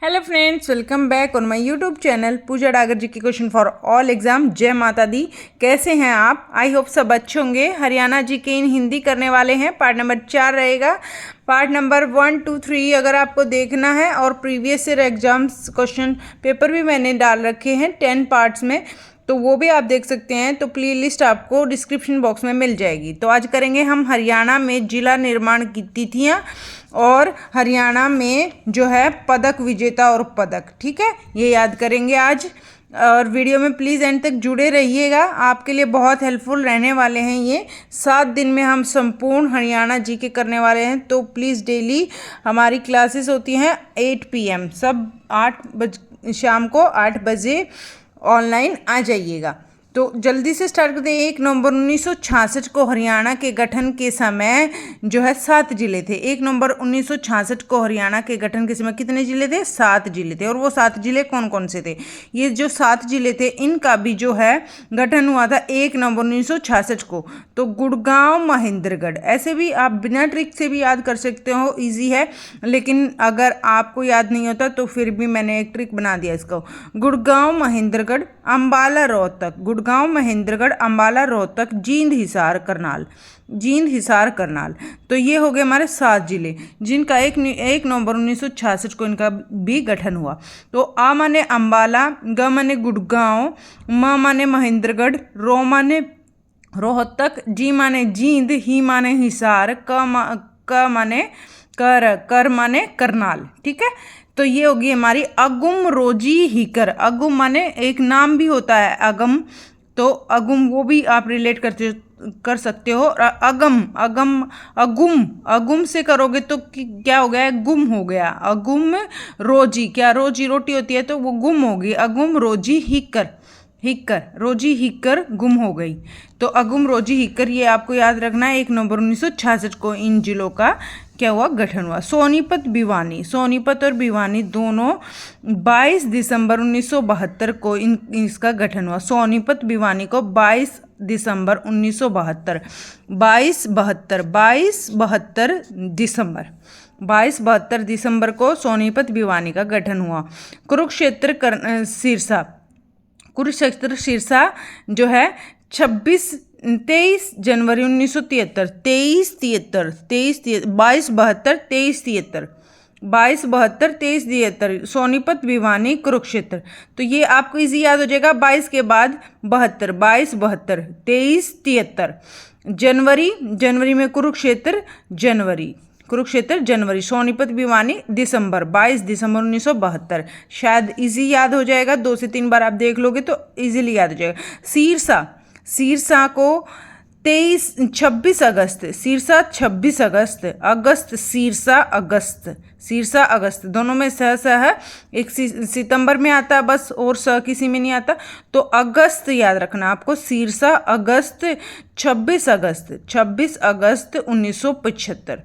Hello friends, welcome back on my YouTube channel Pooja Dagar ji की question for all exam. जय माता दी। कैसे हैं आप? आई होप सब अच्छे होंगे। हरियाणा जी के इन हिंदी करने वाले हैं। पार्ट नंबर 4 रहेगा। पार्ट नंबर 1, 2, 3 अगर आपको देखना है, और previous year exams question paper भी मैंने डाल रखे हैं 10 पार्ट्स में, तो वो भी आप देख सकते हैं। तो प्ले लिस्ट आपको डिस्क्रिप्शन बॉक्स में मिल जाएगी। तो आज करेंगे हम हरियाणा में जिला निर्माण की तिथियाँ और हरियाणा में जो है पदक विजेता और पदक, ठीक है, ये याद करेंगे आज। और वीडियो में प्लीज़ एंड तक जुड़े रहिएगा, आपके लिए बहुत हेल्पफुल रहने वाले हैं ये। 7 दिन में हम संपूर्ण हरियाणा जी के करने वाले हैं। तो प्लीज़ डेली हमारी क्लासेस होती हैं 8 PM, सब 8 बजे शाम को 8 बजे ऑनलाइन आ जाइएगा। तो जल्दी से स्टार्ट करते हैं। 1 नवंबर 1966 को हरियाणा के गठन के समय जो है 7 जिले थे। 1 नवंबर 1966 को हरियाणा के गठन के समय कितने जिले थे? 7 जिले थे। और वो 7 जिले कौन कौन से थे? ये जो 7 जिले थे इनका भी जो है गठन हुआ था 1 नवंबर 1966 को। तो गुड़गांव, महेंद्रगढ़, ऐसे भी आप बिना ट्रिक से भी याद कर सकते हो, ईजी है। लेकिन अगर आपको याद नहीं होता तो फिर भी मैंने एक ट्रिक बना दिया इसको। गुड़गांव, महेंद्रगढ़, अंबाला, रोहतक। गुड़गांव, महेंद्रगढ़, अंबाला, रोहतक, जींद, हिसार, करनाल। जींद, हिसार, करनाल। तो ये हो गए हमारे 7 जिले जिनका 1 नवंबर 1966 को इनका भी गठन हुआ। तो आ माने अंबाला, ग माने गुड़गांव, म माने महेंद्रगढ़, रो माने रोहतक, जी माने जींद, ही माने हिसार, क माने कर माने करनाल, ठीक है। तो ये होगी हमारी अगुम रोजी हिकर। अगुम माने एक नाम भी होता है अगम, तो अगुम वो भी आप रिलेट कर सकते हो। अगम, अगम, अगुम, अगुम से करोगे तो क्या हो गया? गुम हो गया। अगुम रोजी, क्या रोजी रोटी होती है तो वो गुम होगी। अगुम रोजी हिकर, हिक्कर, रोजी हिक्कर गुम हो गई। तो अगुम रोजी हिक्कर ये आपको याद रखना है। 1 नवंबर 1966 को इन जिलों का क्या हुआ? गठन हुआ। सोनीपत, भिवानी, सोनीपत और भिवानी दोनों 22 दिसंबर 1972 को इसका गठन हुआ। सोनीपत, भिवानी को 22 दिसंबर 1972, 2272 दिसंबर, 2272 दिसंबर को सोनीपत, भिवानी का गठन हुआ। कुरुक्षेत्र, सिरसा, कुरुक्षेत्र सिरसा जो है 23 जनवरी 1973, 2272 सोनीपत, भिवानी, कुरुक्षेत्र। तो ये आपको इजी याद हो जाएगा। 22 के बाद 72, 2272, 2373। जनवरी में कुरुक्षेत्र, जनवरी, सोनीपत, भिवानी, दिसंबर, 22 दिसंबर 1972। शायद इजी याद हो जाएगा, 2 से 3 बार आप देख लोगे तो इजीली याद हो जाएगा। सिरसा को 26 अगस्त, सिरसा 26 अगस्त, अगस्त, सिरसा अगस्त, दोनों में स है। एक सितंबर में आता है बस, और स किसी में नहीं आता। तो अगस्त याद रखना आपको। सिरसा अगस्त, 26 अगस्त, 26 अगस्त 1975,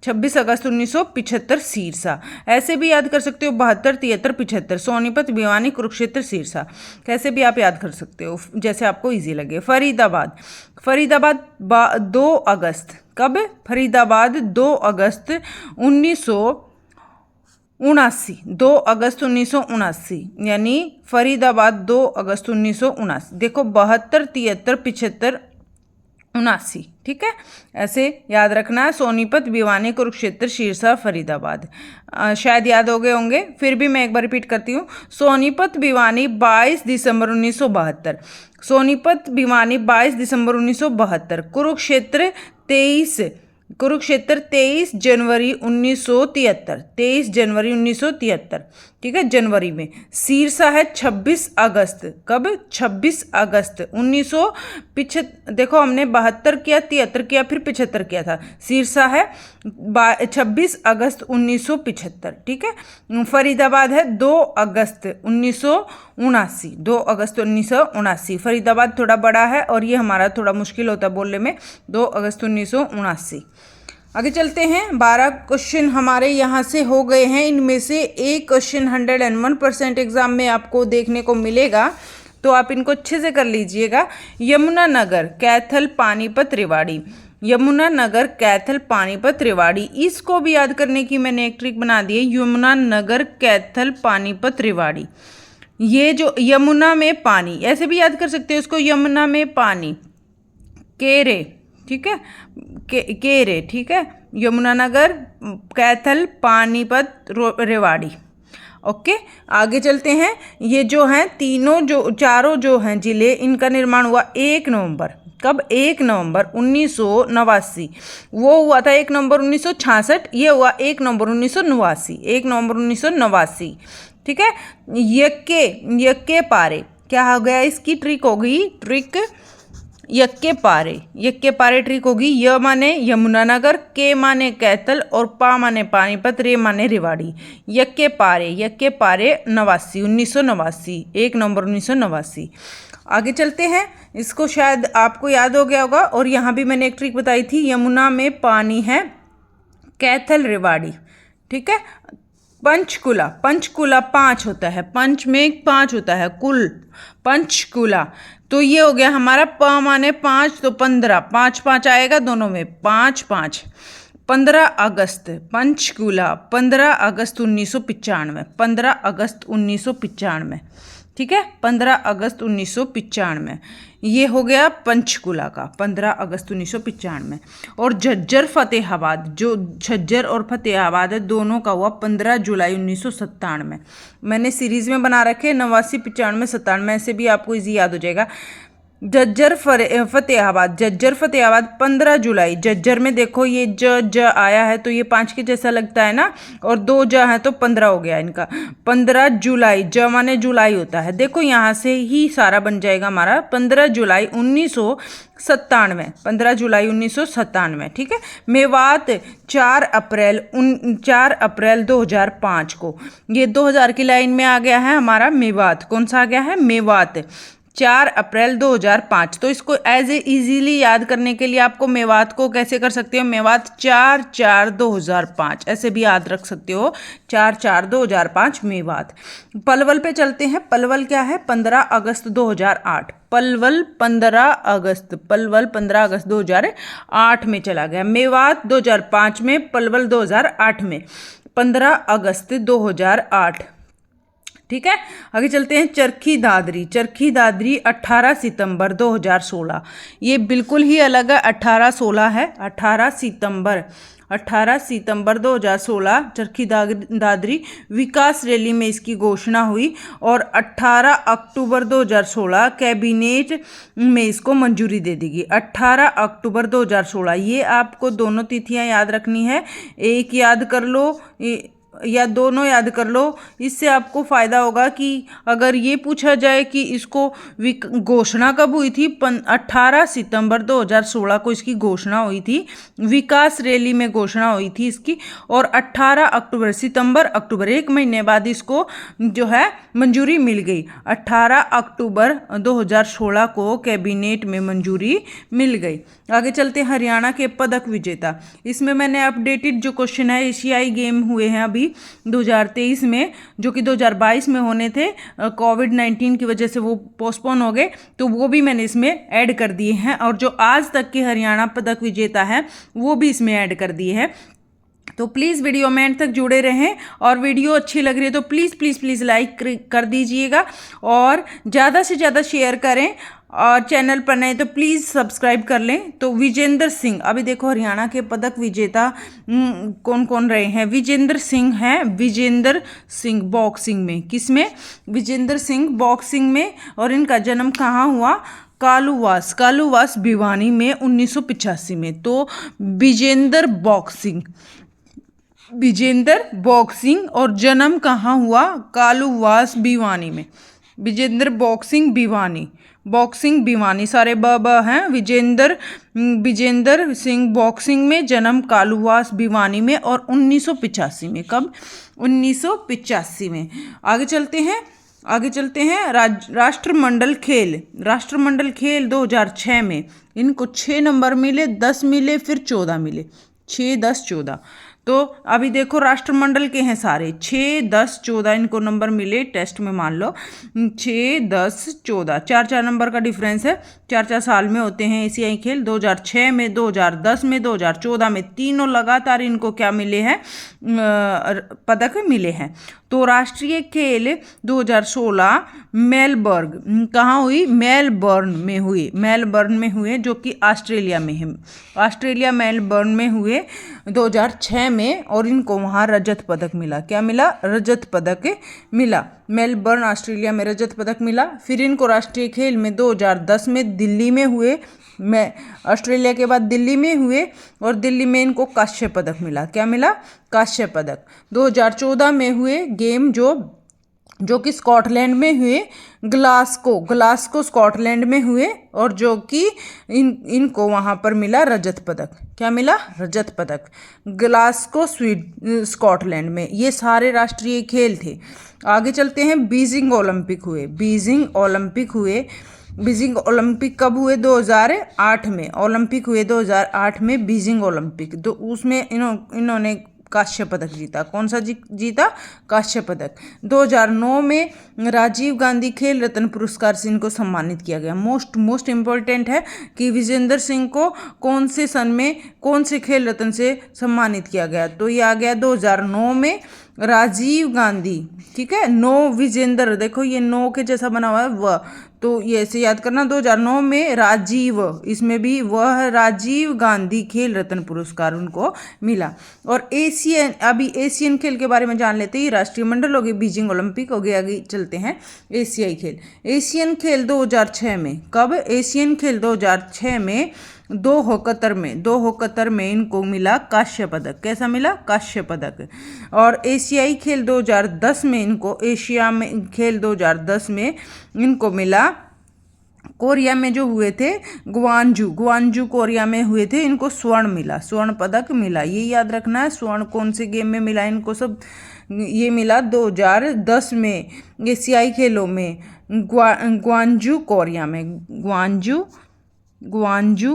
26 अगस्त 1975 सिरसा। ऐसे भी याद कर सकते हो 72, 73, 75। सोनीपत, भिवानी, कुरुक्षेत्र, सिरसा, कैसे भी आप याद कर सकते हो जैसे आपको इजी लगे। फरीदाबाद, 2 अगस्त, कब? फरीदाबाद 2 अगस्त 1979, 2 अगस्त 1979, यानी फरीदाबाद 2 अगस्त 1979। देखो 72, 73, 75, 79, ठीक है, ऐसे याद रखना है। सोनीपत, भिवानी, कुरुक्षेत्र, सिरसा, फरीदाबाद। शायद याद हो गए होंगे, फिर भी मैं एक बार रिपीट करती हूँ। सोनीपत, भिवानी 22 दिसंबर 1972, सोनीपत, भिवानी 22 दिसंबर 1972। कुरुक्षेत्र 23 जनवरी 1973, 23 जनवरी 1973, ठीक है, जनवरी में। सिरसा है 26 अगस्त, कब? 26 अगस्त 1975। देखो हमने 72 किया, 73 किया, फिर 75 किया था। सिरसा है 26 अगस्त 1975, ठीक है। फरीदाबाद है 2 अगस्त 1979, 2 अगस्त 1979। फरीदाबाद थोड़ा बड़ा है और ये हमारा थोड़ा मुश्किल होता है बोलने में। 2 अगस्त 1979। आगे चलते हैं। 12 क्वेश्चन हमारे यहाँ से हो गए हैं। इनमें से एक क्वेश्चन 101% एग्जाम में आपको देखने को मिलेगा, तो आप इनको अच्छे से कर लीजिएगा। यमुनानगर, कैथल, पानीपत, रेवाड़ी। यमुनानगर, कैथल, पानीपत, रेवाड़ी। इसको भी याद करने की मैंने एक ट्रिक बना दी है, यमुनानगर, कैथल, पानीपत, रेवाड़ी। ये जो यमुना में पानी, ऐसे भी याद कर सकते हो इसको, यमुना में पानी, केरे, ठीक है, केरे, ठीक है, यमुनानगर, कैथल, पानीपत, रेवाड़ी। ओके, आगे चलते हैं। ये जो हैं तीनों, जो चारों जो हैं जिले, इनका निर्माण हुआ 1 नवंबर। कब? 1 नवंबर 1989। वो हुआ था 1 नवंबर 1966, ये हुआ 1 नवंबर 1989, 1 नवंबर 1989, ठीक है। यक्के पारे, क्या हो गया? इसकी ट्रिक हो गई, ट्रिक यक्के पारे ट्रिक होगी। य माने यमुनानगर, के माने कैथल और पा माने पानीपत, रे माने रेवाड़ी। यक्के पारे 89, 1989, 1 नवंबर 1989। आगे चलते हैं। इसको शायद आपको याद हो गया होगा, और यहाँ भी मैंने एक ट्रिक बताई थी, यमुना में पानी है, कैथल, रेवाड़ी, ठीक है। पंचकुला 5 होता है, पंच में 5 होता है, कुल पंचकुला। तो ये हो गया हमारा, प माने 5 तो 15, 5 5 आएगा दोनों में, 5 5। 15 अगस्त, पंचकुला 15 अगस्त 1995, 15 अगस्त 1995, ठीक है, 15 अगस्त 1995। ये हो गया पंचकुला का, 15 अगस्त 1995। और झज्जर फतेहाबाद, जो झज्जर और फतेहाबाद है, दोनों का हुआ 15 जुलाई 1997। मैंने सीरीज में बना रखे 89, 95, 97, ऐसे भी आपको इजी याद हो जाएगा। झज्जर फतेहाबाद 15 जुलाई। झज्जर में देखो ये ज आया है तो ये 5 के जैसा लगता है ना, और 2 ज है तो 15 हो गया इनका। 15 जुलाई, ज माने जुलाई होता है, देखो यहाँ से ही सारा बन जाएगा हमारा। 15 जुलाई 1997, 15 जुलाई 1997, ठीक है। मेवात 4 अप्रैल 2005 को, ये 2000 की लाइन में आ गया है हमारा मेवात। कौन सा आ गया है? मेवात, 4 अप्रैल 2005। तो इसको एज ए इजीली याद करने के लिए आपको मेवात को कैसे कर सकते हो? मेवात 4/4/2005, ऐसे भी याद रख सकते हो, 4/4/2005 मेवात। पलवल पे चलते हैं। पलवल क्या है? 15 अगस्त 2008। पलवल 15 अगस्त 2008 में चला गया। मेवात 2005 में, पलवल 2008 में, 15 अगस्त 2008, ठीक है। आगे चलते हैं। चरखी दादरी 18 सितंबर 2016। ये बिल्कुल ही अलग है, 18-16 है, 18 सितंबर 2016 चरखी दादरी विकास रैली में इसकी घोषणा हुई, और 18 अक्टूबर 2016 कैबिनेट में इसको मंजूरी दे दी गई। 18 अक्टूबर 2016, ये आपको दोनों तिथियां याद रखनी है, एक याद कर लो या दोनों याद कर लो। इससे आपको फ़ायदा होगा कि अगर ये पूछा जाए कि इसको घोषणा कब हुई थी, 18 सितंबर 2016 को इसकी घोषणा हुई थी, विकास रैली में घोषणा हुई थी इसकी, और 18 अक्टूबर, सितंबर अक्टूबर 1 महीने बाद इसको जो है मंजूरी मिल गई। 18 अक्टूबर 2016 को कैबिनेट में मंजूरी मिल गई। आगे चलते हैं। हरियाणा के पदक विजेता, इसमें मैंने अपडेटेड जो क्वेश्चन है, एशियाई गेम हुए हैं अभी 2023 में, जो कि 2022 में होने थे, कोविड-19 की वजह से वो पोस्टपोन हो गए, तो वो भी मैंने इसमें ऐड कर दिए हैं, और जो आज तक के हरियाणा पदक विजेता है वो भी इसमें ऐड कर दिए हैं। तो प्लीज़ वीडियो में एंड तक जुड़े रहें, और वीडियो अच्छी लग रही है तो प्लीज़ लाइक कर दीजिएगा, और ज़्यादा से ज़्यादा शेयर करें, और चैनल पर नए तो प्लीज़ सब्सक्राइब कर लें। तो विजेंद्र सिंह, अभी देखो हरियाणा के पदक विजेता कौन कौन रहे हैं। विजेंद्र सिंह हैं, विजेंद्र सिंह बॉक्सिंग में, किसमें? विजेंद्र सिंह बॉक्सिंग में। और इनका जन्म कहाँ हुआ? कालूवास भिवानी में 1985 में। तो विजेंद्र बॉक्सिंग, और जन्म कहाँ हुआ? कालूवास भिवानी में। विजेंद्र बॉक्सिंग भिवानी, सारे ब हैं। विजेंद्र सिंह बॉक्सिंग में, जन्म कालूवास भिवानी में, और 1985 में। कब? 1985 में। आगे चलते हैं। राष्ट्रमंडल खेल 2006 में इनको 6 नंबर मिले, 10 मिले, फिर 14 मिले, 6, 10, 14। तो अभी देखो राष्ट्रमंडल के हैं सारे 6, 10, 14 इनको नंबर मिले टेस्ट में, मान लो 6, 10, 14, 4 नंबर का डिफरेंस है। 4 साल में होते हैं एशियाई खेल, 2006 में, 2010 में, 2014 में, तीनों लगातार इनको क्या मिले हैं, पदक मिले हैं। तो राष्ट्रीय खेल 2016 मेलबर्न कहाँ हुई, मेलबर्न में हुए जो कि ऑस्ट्रेलिया में है। ऑस्ट्रेलिया मेलबर्न में हुए 2006 में, और इनको वहाँ रजत पदक मिला। क्या मिला, रजत पदक मिला। मेलबर्न ऑस्ट्रेलिया में रजत पदक मिला। फिर इनको राष्ट्रीय खेल में 2010 में दिल्ली में हुए, मैं ऑस्ट्रेलिया के बाद दिल्ली में हुए, और दिल्ली में इनको कांस्य पदक मिला। क्या मिला, कांस्य पदक। 2014 में हुए गेम जो कि स्कॉटलैंड में हुए, ग्लासगो स्कॉटलैंड में हुए, और जो कि इनको वहाँ पर मिला रजत पदक। क्या मिला, रजत पदक। ग्लासगो स्कॉटलैंड में। ये सारे राष्ट्रीय खेल थे। आगे चलते हैं, बीजिंग ओलंपिक हुए। बीजिंग ओलंपिक कब हुए, 2008 में। ओलंपिक हुए 2008 में, बीजिंग ओलंपिक। तो उसमें इन्होंने कांस्य पदक जीता। कौन सा जीता, कांस्य पदक। 2009 में राजीव गांधी खेल रत्न पुरस्कार से इनको सम्मानित किया गया। मोस्ट इम्पोर्टेंट है कि विजेंद्र सिंह को कौन से सन में कौन से खेल रत्न से सम्मानित किया गया, तो ये आ गया 2009 में राजीव गांधी। ठीक है, विजेंद्र, देखो ये नो के जैसा बना हुआ है वह, तो ये ऐसे याद करना। 2009 में राजीव, इसमें भी वह राजीव गांधी खेल रत्न पुरस्कार उनको मिला। और एशियन खेल के बारे में जान लेते हैं। राष्ट्रीय मंडल हो गए, बीजिंग ओलंपिक हो गए। आगे चलते हैं, एशियाई खेल। एशियन खेल 2006 में, कब, एशियन खेल 2006 में कतर में इनको मिला कांस्य पदक। कैसा मिला, कांस्य पदक। और एशियाई खेल 2010 में इनको, एशिया में खेल 2010 में इनको मिला, कोरिया में जो हुए थे, ग्वांजू कोरिया में हुए थे, इनको स्वर्ण पदक मिला। ये याद रखना है, स्वर्ण कौन से गेम में मिला इनको, सब ये मिला 2010 में एशियाई खेलों में, ग्वांजू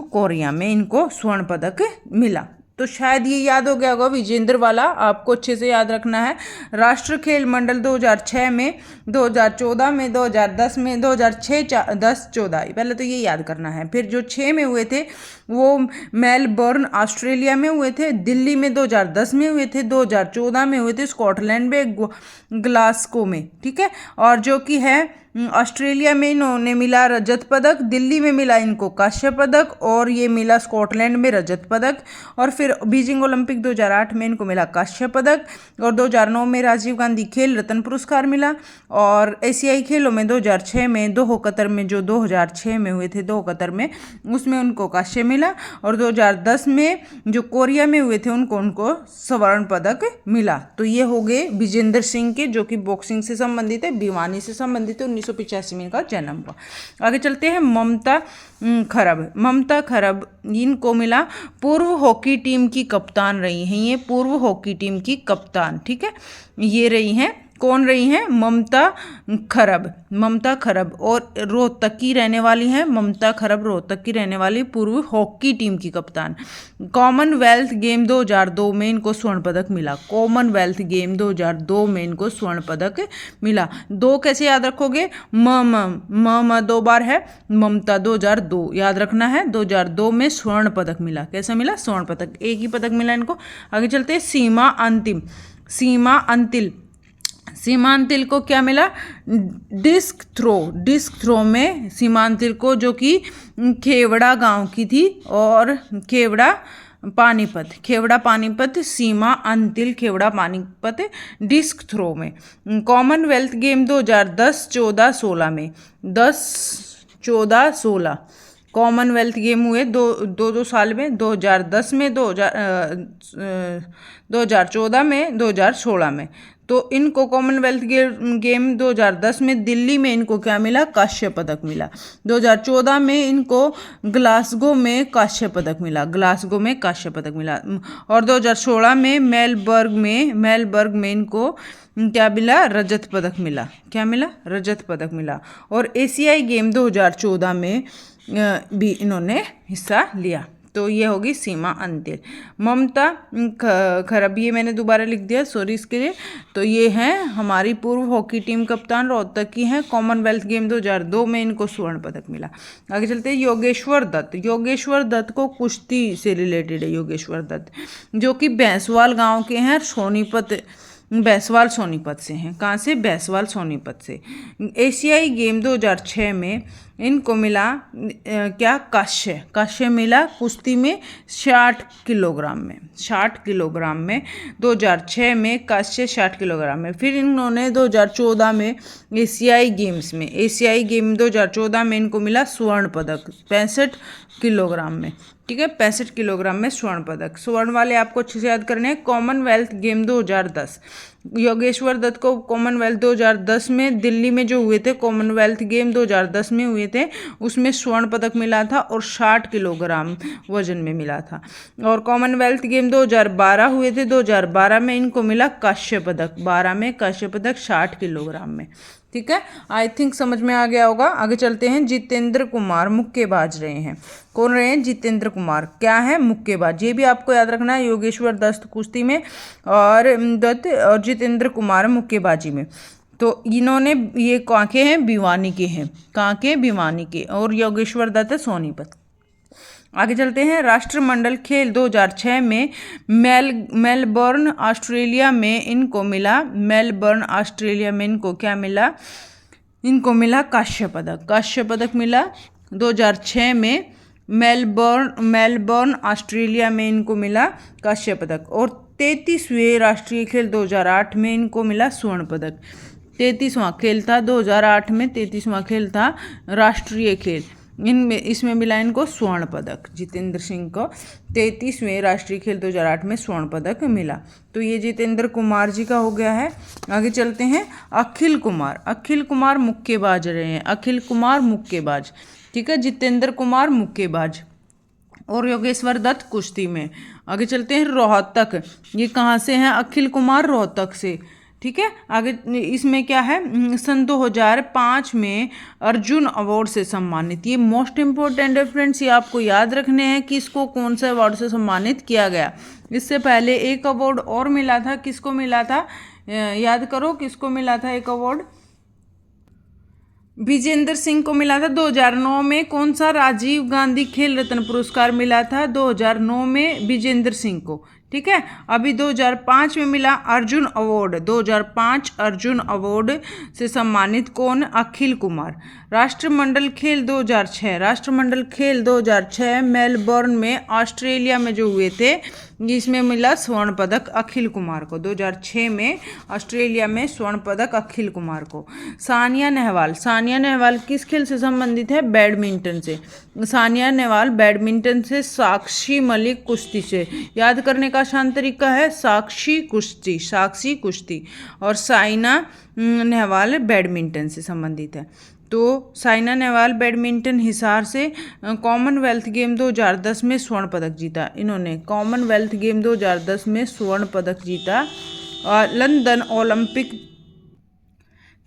कोरिया में इनको स्वर्ण पदक मिला। तो शायद ये याद हो गया होगा, विजेंद्र वाला आपको अच्छे से याद रखना है। राष्ट्र खेल मंडल 2006 में, 2014 में, 2010 में, 2006, 10, 14, पहले तो ये याद करना है। फिर जो 6 में हुए थे वो मेलबर्न ऑस्ट्रेलिया में हुए थे, दिल्ली में 2010 में हुए थे, 2014 में हुए थे स्कॉटलैंड में, ग्लासगो में। ठीक है, और जो कि है ऑस्ट्रेलिया में इन्होंने मिला रजत पदक, दिल्ली में मिला इनको कांस्य पदक, और ये मिला स्कॉटलैंड में रजत पदक। और फिर बीजिंग ओलंपिक 2008 में इनको मिला कांस्य पदक, और 2009 में राजीव गांधी खेल रत्न पुरस्कार मिला। और एशियाई खेलों में 2006 में दोहा कतर में, जो 2006 में हुए थे दोहा कतर में, उसमें उनको कांस्य मिला। और 2010 में जो कोरिया में हुए थे उनको स्वर्ण पदक मिला। तो ये हो गए विजेंद्र सिंह के, जो कि बॉक्सिंग से संबंधित है, भिवानी से संबंधित है। 1985 में इनका जन्म हुआ। आगे चलते हैं, ममता खरब इनको मिला, पूर्व हॉकी टीम की कप्तान रही हैं। ये पूर्व हॉकी टीम की कप्तान, ठीक है, ये रही हैं। कौन रही हैं, ममता खरब, और रोहतक की रहने वाली हैं। ममता खरब रोहतक की रहने वाली पूर्व हॉकी टीम की कप्तान। कॉमनवेल्थ गेम 2002 में इनको स्वर्ण पदक मिला। कॉमनवेल्थ गेम 2002 में इनको स्वर्ण पदक मिला। 2 कैसे याद रखोगे, म 2 बार है, ममता 2002 याद रखना है। 2002 में स्वर्ण पदक मिला। कैसा मिला, स्वर्ण पदक, एक ही पदक मिला इनको। आगे चलते हैं, सीमा अंतिल को क्या मिला, डिस्क थ्रो में सीमा अंतिल को, जो कि खेवड़ा गांव की थी, और खेवड़ा पानीपत सीमा अंतिल खेवड़ा पानीपत डिस्क थ्रो में। कॉमनवेल्थ गेम 2010, 14, 16 में, 10, 14, 16 कॉमनवेल्थ गेम हुए दो साल में, 2010 में, 2014 में, 2016 में। तो इनको कॉमनवेल्थ गेम 2010 में दिल्ली में इनको क्या मिला, कांस्य पदक मिला। 2014 में इनको ग्लासगो में कांस्य पदक मिला, और 2016 में मेलबर्ग में इनको क्या मिला, रजत पदक मिला। और एशियाई गेम 2014 में भी इन्होंने हिस्सा लिया। तो ये होगी सीमा अंतिल। ममता खरब, ये मैंने दोबारा लिख दिया, सॉरी इसके लिए। तो ये हैं हमारी पूर्व हॉकी टीम कप्तान, रोहतक की हैं। कॉमनवेल्थ गेम 2002 में इनको स्वर्ण पदक मिला। आगे चलते हैं योगेश्वर दत्त। योगेश्वर दत्त को कुश्ती से रिलेटेड है योगेश्वर दत्त, जो कि भैंसवाल गांव के हैं, सोनीपत, बैसवाल सोनीपत से हैं। कहाँ से? बैसवाल सोनीपत से। एशियाई गेम 2006 में इनको मिला क्या? कांस्य मिला कुश्ती में 60 किलोग्राम में, 60 किलोग्राम में 2006 में कांस्य 60 किलोग्राम में। फिर इन्होंने 2014 में एशियाई गेम 2014 में इनको मिला स्वर्ण पदक 65 किलोग्राम में। ठीक है, 65 किलोग्राम में स्वर्ण पदक। स्वर्ण वाले आपको अच्छे से याद करने हैं। कॉमनवेल्थ गेम 2010, योगेश्वर दत्त को कॉमनवेल्थ 2010 में दिल्ली में जो हुए थे, कॉमनवेल्थ गेम 2010 में हुए थे, उसमें स्वर्ण पदक मिला था और 60 किलोग्राम वजन में मिला था। और कॉमनवेल्थ गेम 2012 हुए थे, 2012 में इनको मिला कांस्य पदक, 12 में कांस्य पदक 60 किलोग्राम में। ठीक है, आई थिंक समझ में आ गया होगा। आगे चलते हैं। जितेंद्र कुमार मुक्केबाज रहे हैं। कौन रहे हैं? जितेंद्र कुमार क्या है? मुक्केबाज। ये भी आपको याद रखना है, योगेश्वर दत्त कुश्ती में और जितेंद्र कुमार मुक्केबाजी में। तो इन्होंने, ये कहाँ के हैं? भिवानी के हैं। कहाँ के? भिवानी के। और योगेश्वर दत्त सोनीपत। आगे चलते हैं। राष्ट्रमंडल खेल 2006 में मेलबर्न ऑस्ट्रेलिया में इनको मिला, मेलबर्न ऑस्ट्रेलिया में इनको क्या मिला? इनको मिला कांस्य पदक। कांस्य पदक मिला 2006 में मेलबर्न ऑस्ट्रेलिया में इनको मिला कांस्य पदक। और 33वें राष्ट्रीय खेल 2008 में इनको मिला स्वर्ण पदक। 33वां खेल था 2008 में, 33वां खेल था राष्ट्रीय खेल, इसमें मिला इनको स्वर्ण पदक। जितेंद्र सिंह को 33वें राष्ट्रीय खेल 2008 में स्वर्ण पदक मिला। तो ये जितेंद्र कुमार जी का हो गया है। आगे चलते हैं। अखिल कुमार मुक्केबाज रहे हैं। अखिल कुमार मुक्केबाज। ठीक है, जितेंद्र कुमार मुक्केबाज और योगेश्वर दत्त कुश्ती में। आगे चलते हैं। रोहतक, ये कहाँ से हैं? अखिल कुमार रोहतक से। ठीक है, आगे इसमें क्या है? सन 2005 में अर्जुन अवार्ड से सम्मानित। ये मोस्ट इम्पोर्टेंट है फ्रेंड्स, ये आपको याद रखने हैं कि इसको कौन से अवार्ड से सम्मानित किया गया। इससे पहले एक अवार्ड और मिला था, किसको मिला था? याद करो, किसको मिला था एक अवार्ड? विजेंद्र सिंह को मिला था 2009 में। कौन सा? राजीव गांधी खेल रत्न पुरस्कार मिला था 2009 में विजेंद्र सिंह को। ठीक है, अभी 2005 में मिला अर्जुन अवार्ड। 2005 अर्जुन अवार्ड से सम्मानित कौन? अखिल कुमार। राष्ट्रमंडल खेल 2006, राष्ट्रमंडल खेल 2006 मेलबर्न में ऑस्ट्रेलिया में जो हुए थे, जिसमें मिला स्वर्ण पदक अखिल कुमार को। 2006 में ऑस्ट्रेलिया में स्वर्ण पदक अखिल कुमार को। सानिया नेहवाल किस खेल से संबंधित है? बैडमिंटन से। सानिया नेहवाल बैडमिंटन से। साक्षी मलिक कुश्ती से। याद करने का आसान तरीका है साक्षी कुश्ती। और साइना नेहवाल बैडमिंटन से संबंधित है। तो साइना नेहवाल बैडमिंटन हिसार से। कॉमनवेल्थ गेम 2010 में स्वर्ण पदक जीता इन्होंने। कॉमनवेल्थ गेम 2010 में स्वर्ण पदक जीता। और लंदन ओलंपिक,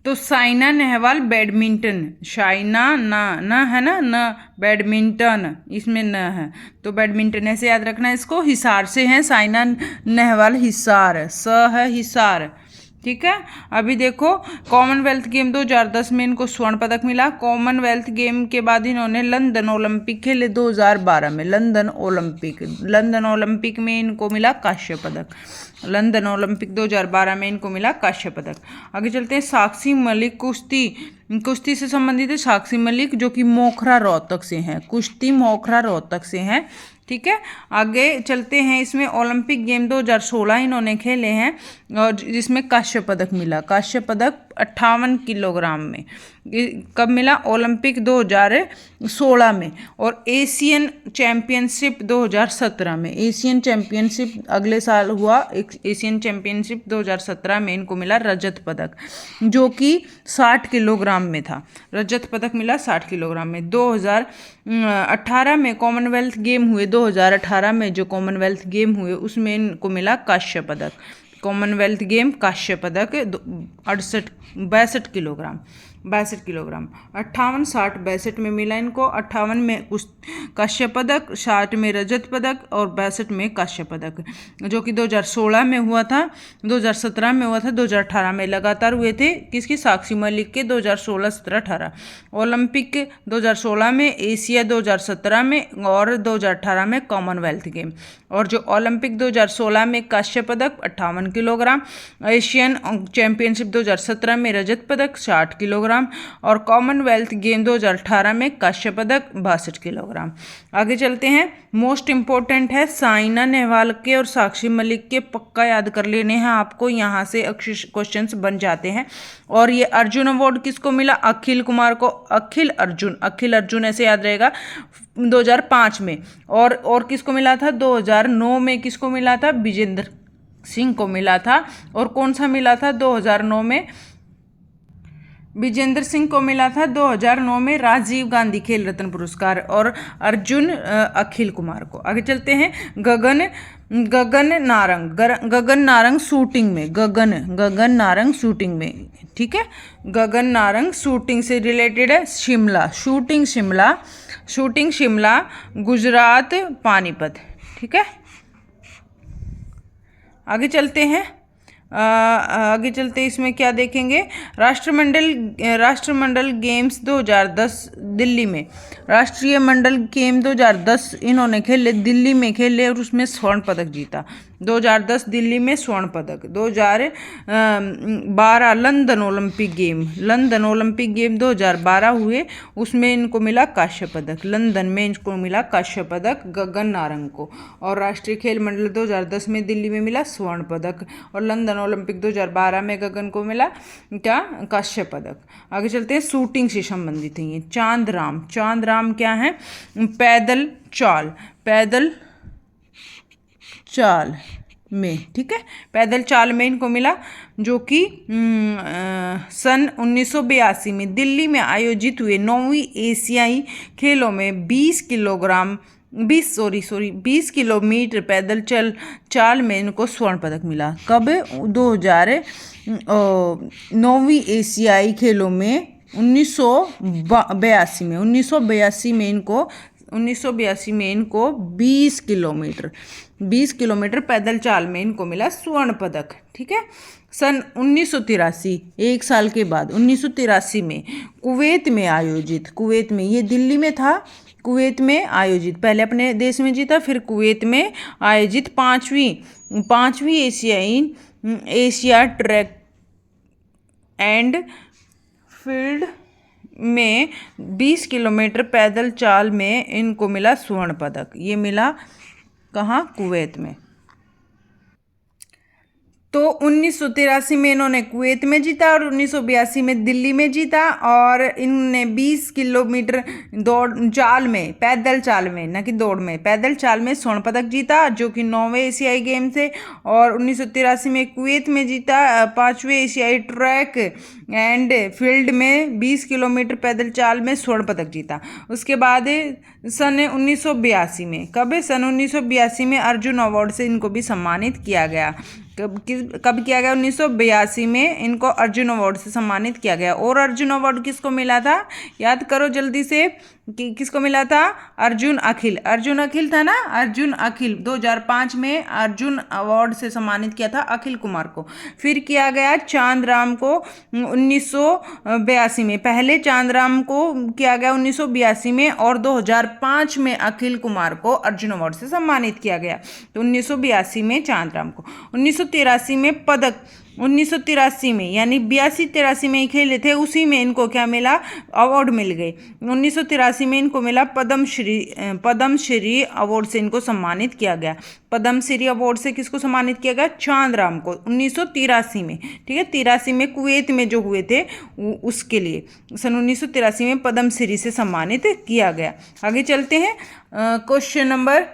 तो साइना नेहवाल बैडमिंटन, साइना ना है ना, न बैडमिंटन इसमें न है, तो बैडमिंटन ऐसे याद रखना है इसको। हिसार से हैं साइना नेहवाल, हिसार, स है हिसार। ठीक है, अभी देखो कॉमनवेल्थ गेम 2010 में इनको स्वर्ण पदक मिला। कॉमनवेल्थ गेम के बाद इन्होंने लंदन ओलंपिक खेले 2012 में। लंदन ओलंपिक में इनको मिला कांस्य पदक। लंदन ओलंपिक 2012 में इनको मिला कांस्य पदक। आगे चलते हैं। साक्षी मलिक कुश्ती से संबंधित है। साक्षी मलिक जो कि मोखरा रोहतक से हैं, कुश्ती मोखरा रोहतक से हैं। ठीक है, आगे चलते हैं। इसमें ओलंपिक गेम 2016 इन्होंने खेले हैं और जिसमें कांस्य पदक मिला। कांस्य पदक 58 किलोग्राम में। कब मिला? ओलंपिक 2016 में। और एशियन चैम्पियनशिप 2017 में। एशियन चैम्पियनशिप अगले साल हुआ, एशियन चैम्पियनशिप 2017 में इनको मिला रजत पदक, जो कि 60 किलोग्राम में था। रजत पदक मिला 60 किलोग्राम में। 2018 में कॉमनवेल्थ गेम हुए, 2018 में जो कॉमनवेल्थ गेम हुए उसमें इनको मिला कांस्य पदक। कॉमनवेल्थ गेम कांस्य पदक 62 किलोग्राम 58 60 62 में मिला इनको। 58 में कांस्य पदक, 60 में रजत पदक और 62 में कांस्य पदक, जो कि 2016 में हुआ था, 2017 में हुआ था, 2018 में लगातार हुए थे। किसकी? साक्षी मलिक के 2016 17 18। ओलंपिक 2016 में, एशिया 2017 में और 2018 में कॉमनवेल्थ गेम। और जो ओलंपिक 2016 में कांस्य पदक 58 किलोग्राम, एशियन चैंपियनशिप 2017 में रजत पदक 60 किलोग्राम और कॉमनवेल्थ गेम 2018 में कांस्य पदक 62 किलोग्राम। आगे चलते हैं। मोस्ट इंपॉर्टेंट है साइना नेहवाल के और साक्षी मलिक के, पक्का याद कर लेने हैं आपको, यहाँ से क्वेश्चंस बन जाते हैं। और ये अर्जुन अवार्ड किसको मिला? अखिल कुमार को। अखिल अर्जुन ऐसे याद रहेगा, 2005 में। और किसको मिला था? 2009 में किसको मिला था? विजेंद्र सिंह को मिला था। और कौन सा मिला था 2009 में? विजेंद्र सिंह को मिला था 2009 में राजीव गांधी खेल रत्न पुरस्कार। और अर्जुन अखिल कुमार को। आगे चलते हैं। गगन नारंग शूटिंग में, गगन नारंग शूटिंग में, ठीक है। गगन नारंग शूटिंग से रिलेटेड है। शूटिंग शिमला, गुजरात पानीपत, ठीक है। आगे चलते हैं। इसमें क्या देखेंगे? राष्ट्रमंडल गेम्स 2010 दिल्ली में, राष्ट्रीय मंडल गेम 2010 इन्होंने खेले, दिल्ली में खेले और उसमें स्वर्ण पदक जीता। 2010 दिल्ली में स्वर्ण पदक। 2012 लंदन ओलंपिक गेम 2012 हुए, उसमें इनको मिला कांस्य पदक। लंदन में इनको मिला कांस्य पदक गगन नारंग को। और राष्ट्रीय खेल मंडल 2010 में दिल्ली में मिला स्वर्ण पदक। और लंदन ओलंपिक 2012 में गगन को मिला क्या? कांस्य पदक। आगे चलते हैं। शूटिंग से संबंधित है ये। चांद राम क्या है? पैदल चाल में, ठीक है। पैदल चाल में इनको मिला, जो कि सन 1982 में दिल्ली में आयोजित हुए 9वीं एशियाई खेलों में 20 किलोमीटर पैदल चाल में इनको स्वर्ण पदक मिला। कब? 2009वीं एशियाई खेलों में 1982 में इनको 20 किलोमीटर पैदल चाल में इनको मिला स्वर्ण पदक, ठीक है। सन 1983, एक साल के बाद 1983 में कुवैत में, ये दिल्ली में था, कुवैत में आयोजित, पहले अपने देश में जीता फिर कुवैत में आयोजित पांचवी एशिया ट्रैक एंड फील्ड में 20 किलोमीटर पैदल चाल में इनको मिला स्वर्ण पदक। ये मिला कहाँ? कुवैत में। तो 1983 में इन्होंने कुवैत में जीता और 1982 में दिल्ली में जीता। और इन्होंने 20 किलोमीटर पैदल चाल में, न कि दौड़ में, पैदल चाल में स्वर्ण पदक जीता, जो कि 9वें एशियाई गेम थे। और 1983 में कुवैत में जीता 5वें एशियाई ट्रैक एंड फील्ड में 20 किलोमीटर पैदल चाल में स्वर्ण पदक जीता। उसके बाद सन 1982 में, कब? सन 1982 में अर्जुन अवार्ड से इनको भी सम्मानित किया गया। कब किया गया? 1982 में इनको अर्जुन अवार्ड से सम्मानित किया गया। और अर्जुन अवार्ड किसको मिला था? याद करो जल्दी से कि किसको मिला था? अर्जुन अखिल था ना, अर्जुन अखिल 2005 में अर्जुन अवार्ड से सम्मानित किया था अखिल कुमार को। फिर किया गया चांद राम को 1982 में, पहले चांद राम को किया गया 1982 में और 2005 में अखिल कुमार को अर्जुन अवार्ड से सम्मानित किया गया। तो 1982 में चांद राम को, 1983 में पदक, 1983 में यानी 82-83 में ही खेले थे, उसी में इनको क्या मिला? अवार्ड मिल गए। 1983 में इनको मिला पद्मश्री अवार्ड से इनको सम्मानित किया गया। पद्मश्री अवार्ड से किसको सम्मानित किया गया? चांद राम को 1983 में, ठीक है। 83 में कुवैत में जो हुए थे उसके लिए सन 1983 में पद्मश्री से सम्मानित किया गया। आगे चलते हैं। क्वेश्चन नंबर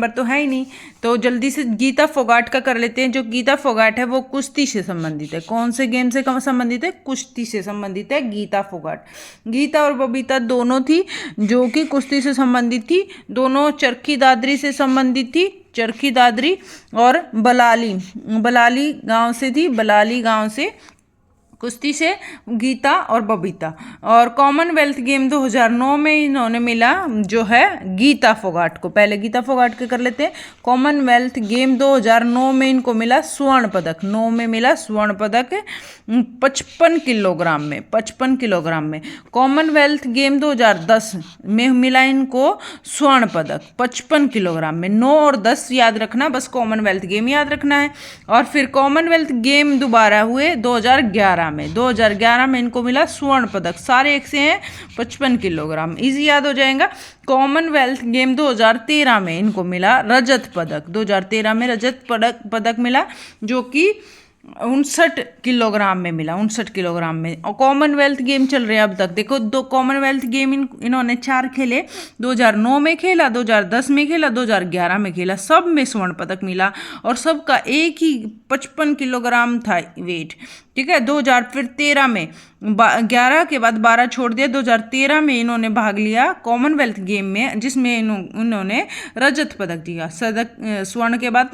तो है ही नहीं, तो जल्दी से गीता फोगाट का कर लेते हैं। जो गीता फोगाट है वो कुश्ती से संबंधित है। कौन से गेम से संबंधित है? कुश्ती से संबंधित है गीता फोगाट। गीता और बबीता दोनों थी जो कि कुश्ती से संबंधित थी, दोनों चरखी दादरी से संबंधित थी, चरखी दादरी और बलाली गांव से थी, बलाली गांव से कुश्ती से गीता और बबीता। और कॉमनवेल्थ गेम 2009 में इन्होंने मिला जो है गीता फोगाट को। पहले गीता फोगाट के कर लेते हैं। कॉमनवेल्थ गेम 2009 में इनको मिला स्वर्ण पदक, 9 में मिला स्वर्ण पदक 55 किलोग्राम में, 55 किलोग्राम में। कॉमनवेल्थ गेम 2010 में मिला इनको स्वर्ण पदक 55 किलोग्राम में। 9 और 10 याद रखना, बस कॉमनवेल्थ गेम याद रखना है। और फिर कॉमनवेल्थ गेम दोबारा हुए 2011 में, 2011 में इनको मिला स्वर्ण पदक, सारे एक से हैं 55 किलोग्राम, इजी याद हो जाएगा। कॉमनवेल्थ गेम 2013 में इनको मिला रजत पदक, 2013 में रजत पदक मिला जो कि 59 किलोग्राम में मिला, 59 किलोग्राम में। और कॉमनवेल्थ गेम चल रहे हैं अब तक, देखो दो कॉमनवेल्थ गेम इन्होंने 4 खेले, 2009 में खेला, 2010 में खेला, 2011 में खेला, सब में स्वर्ण पदक मिला और सबका एक ही 55 किलोग्राम था वेट, ठीक है। 2013 में 11 के बाद 12 छोड़ दिया, 2013 में इन्होंने भाग लिया कॉमनवेल्थ गेम में जिसमें इन्होंने रजत पदक जीता, स्वर्ण के बाद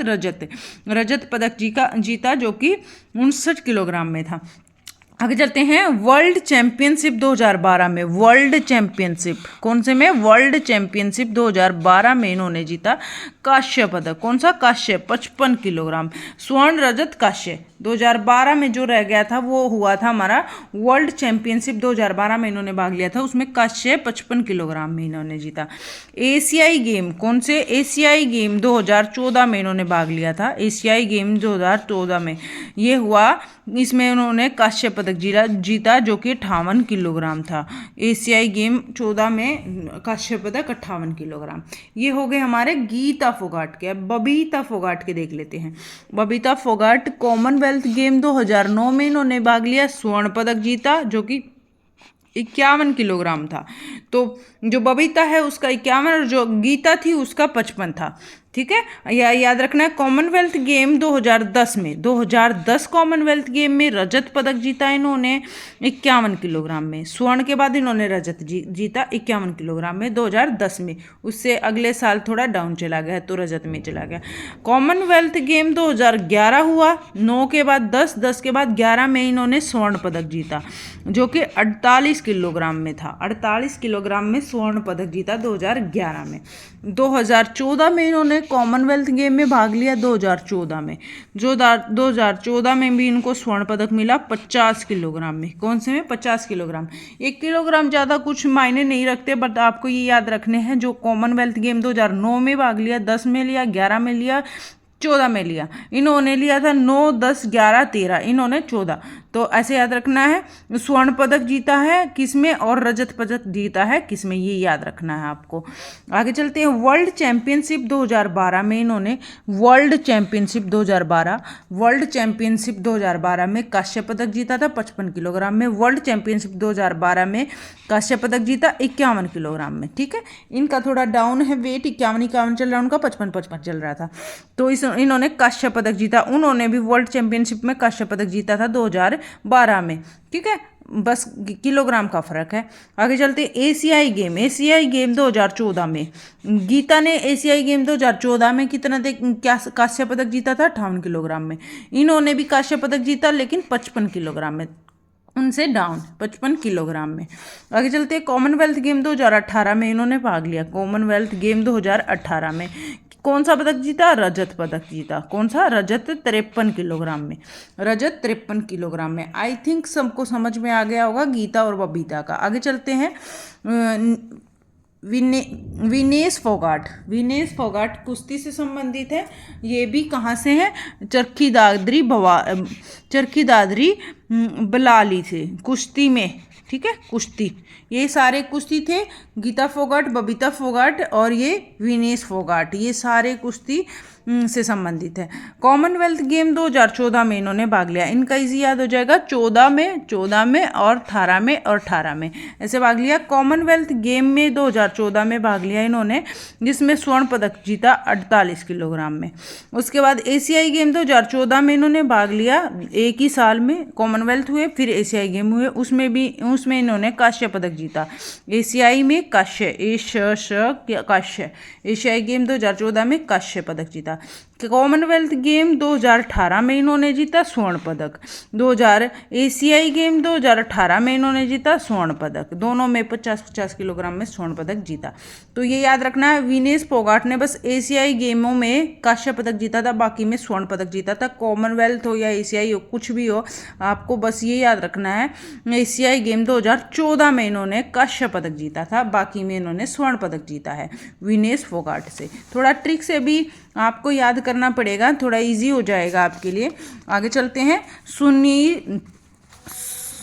रजत पदक जीता जो कि 59 किलोग्राम में था। आगे चलते हैं वर्ल्ड चैंपियनशिप 2012 में। वर्ल्ड चैंपियनशिप कौन से में? वर्ल्ड चैंपियनशिप 2012 में इन्होंने जीता कांस्य पदक। कौन सा? कांस्य, 55 किलोग्राम। स्वर्ण रजत कांस्य 2012 में जो रह गया था वो हुआ था हमारा वर्ल्ड चैंपियनशिप 2012 में इन्होंने भाग लिया था, उसमें कांस्य 55 किलोग्राम में इन्होंने जीता। एशियाई गेम कौन से? एशियाई गेम 2014 में इन्होंने भाग लिया था, एशियाई गेम 2014 में ये हुआ, इसमें उन्होंने कांस्य पदक जीता जो कि 58 किलोग्राम था। एशियाई गेम 14 में कांस्य पदक 58 किलोग्राम। ये हो गए हमारे गीता फोगाट के। अब बबीता फोगाट के देख लेते हैं। बबीता फोगाट कॉमनवेल्थ गेम 2009 में इन्होंने भाग लिया, स्वर्ण पदक जीता जो कि 51 किलोग्राम था। तो जो बबीता है उसका 51 और जो गीता थी उसका 55 था, ठीक है। याद रखना है। कॉमनवेल्थ गेम 2010 में, 2010 कॉमनवेल्थ गेम में रजत पदक जीता इन्होंने 51 किलोग्राम में। स्वर्ण के बाद इन्होंने रजत जीता 51 किलोग्राम में 2010 में, उससे अगले साल थोड़ा डाउन चला गया तो रजत में चला गया। कॉमनवेल्थ गेम 2011 हुआ, 9 के बाद 10, 10 के बाद 11 में इन्होंने स्वर्ण पदक जीता जो कि 48 किलोग्राम में था। 48 किलोग्राम में स्वर्ण पदक जीता 2011 में। 2014 में इन्होंने कॉमनवेल्थ गेम में भाग लिया, 2014 में। जो 2014 में भी इनको स्वर्ण पदक मिला 50 किलोग्राम में। कौन से में? 50 किलोग्राम। 1 किलोग्राम ज़्यादा कुछ मायने नहीं रखते, बट आपको ये याद रखने हैं जो कॉमनवेल्थ गेम 2009 में भाग लिया, 10 में लिया, 11 में लिया, 14 में लिया। इन्होंने लिया था 9, 10, 11, 13, इन्होंने 14। तो ऐसे याद रखना है। स्वर्ण पदक जीता है किसमें और रजत पदक जीता है किसमें, ये याद रखना है आपको। आगे चलते हैं। वर्ल्ड चैंपियनशिप 2012 में इन्होंने वर्ल्ड चैंपियनशिप 2012 में कांस्य पदक जीता था 55 किलोग्राम में। वर्ल्ड चैंपियनशिप 2012 में कांस्य पदक जीता 51 किलोग्राम में, ठीक है। इनका थोड़ा डाउन है वेट, 51 चल रहा है, उनका 55 चल रहा था। तो इन्होंने कांस्य पदक जीता। उन्होंने भी वर्ल्ड चैंपियनशिप में कांस्य पदक जीता था 2012 में, ठीक है। बस किलोग्राम का फर्क है। आगे चलते एशियाई गेम 2014 में। गीता ने एशियाई गेम 2014 में कितना क्या कांस्य पदक जीता था? 58 किलोग्राम में। इन्होंने भी कांस्य पदक जीता लेकिन 55 किलोग्राम में, उनसे डाउन 55 किलोग्राम में। आगे चलते हैं। कॉमनवेल्थ गेम 2018 में इन्होंने भाग लिया। कॉमनवेल्थ गेम 2018 में कौन सा पदक जीता? रजत पदक जीता। कौन सा? रजत, 53 किलोग्राम में। रजत 53 किलोग्राम में। आई थिंक सबको समझ में आ गया होगा गीता और बबीता का। आगे चलते हैं। विनेश फोगाट कुश्ती से संबंधित है। ये भी कहाँ से है? चरखी दादरी बलाली से, कुश्ती में, ठीक है। कुश्ती, ये सारे कुश्ती थे। गीता फोगाट, बबीता फोगाट और ये विनेश फोगाट, ये सारे कुश्ती से संबंधित है। कॉमनवेल्थ गेम 2014 में इन्होंने भाग लिया। इनका इजी याद हो जाएगा, 14 में और 18 में ऐसे भाग लिया। कॉमनवेल्थ गेम में 2014 में भाग लिया इन्होंने, जिसमें स्वर्ण पदक जीता 48 किलोग्राम में। उसके बाद एशियाई गेम 2014 में इन्होंने भाग लिया, एक ही साल में कॉमनवेल्थ हुए, फिर एशियाई गेम हुए, उसमें इन्होंने कांस्य पदक जीता। एशियाई में कांस्य, कांस्य, एशियाई गेम 2014 में कांस्य पदक जीता। कॉमनवेल्थ गेम 2018 में इन्होंने जीता स्वर्ण पदक। एशियाई गेम 2018 में इन्होंने जीता स्वर्ण पदक, दोनों में 50-50 किलोग्राम में स्वर्ण पदक जीता। तो ये याद रखना है, विनेश फोगाट ने बस एशियाई गेमों में कांस्य पदक जीता था, बाकी में स्वर्ण पदक जीता था। कॉमनवेल्थ हो या एशियाई हो, कुछ भी हो, आपको बस ये याद रखना है, एशियाई गेम 2014 में इन्होंने कांस्य पदक जीता था, बाकी में इन्होंने स्वर्ण पदक जीता है विनेश फोगाट से। थोड़ा ट्रिक से भी आपको याद करना पड़ेगा, थोड़ा इजी हो जाएगा आपके लिए। आगे चलते हैं।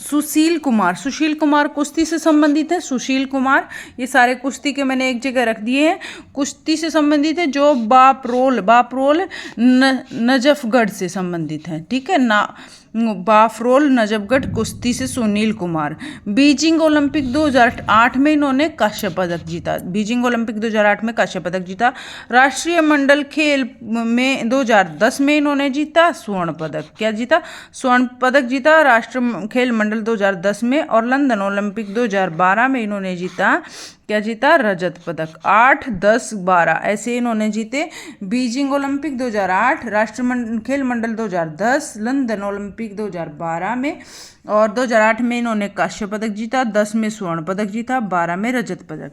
सुशील कुमार कुश्ती से संबंधित है। सुशील कुमार, ये सारे कुश्ती के मैंने एक जगह रख दिए हैं, कुश्ती से संबंधित है, जो बापरोल नजफगढ़ से संबंधित है। ठीक है ना, बाफरोल नजफगढ़ कुश्ती से सुनील कुमार। बीजिंग ओलंपिक 2008 में इन्होंने कांस्य पदक जीता। बीजिंग ओलंपिक 2008 में कांस्य पदक जीता। राष्ट्रीय मंडल खेल में 2010 में इन्होंने जीता स्वर्ण पदक। क्या जीता? स्वर्ण पदक जीता राष्ट्रीय खेल मंडल 2010 में। और लंदन ओलंपिक 2012 में इन्होंने जीता, क्या जीता? रजत पदक। 8, 10, 12 ऐसे इन्होंने जीते। बीजिंग ओलंपिक 2008, राष्ट्रीय खेल मंडल 2010, लंदन ओलंपिक 2012 में, और 2008 में इन्होंने कांस्य पदक जीता, 10 में स्वर्ण पदक जीता, 12 में रजत पदक